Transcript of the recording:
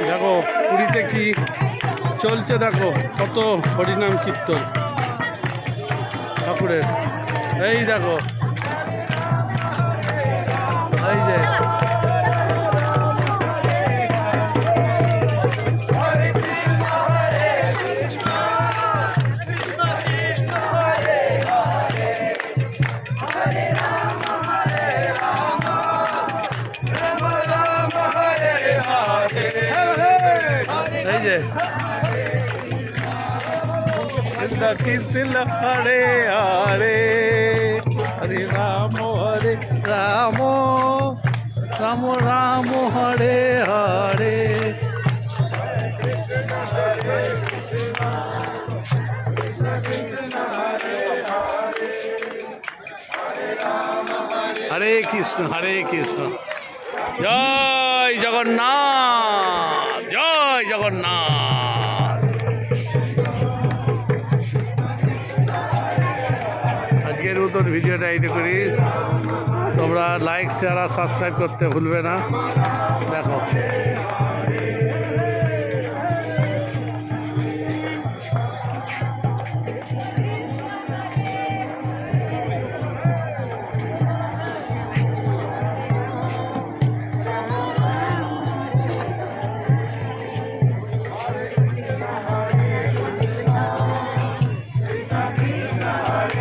দেখো পুরীতে কি চলছে, দেখো কত হরিনাম কীর্তন ঠাকুরের। এই দেখো, এই যে এই যে কৃষ্ণ হরে হরে হরে রাম রাম রাম রাম হরে হরে। হরে কৃষ্ণ হরে কৃষ্ণ। জয় জগন্নাথ, জয় জগন্নাথ। আজকের নতুন ভিডিওটা এইটা করি, তোমরা লাইক শেয়ার আর সাবস্ক্রাইব করতে ভুলবে না। দেখো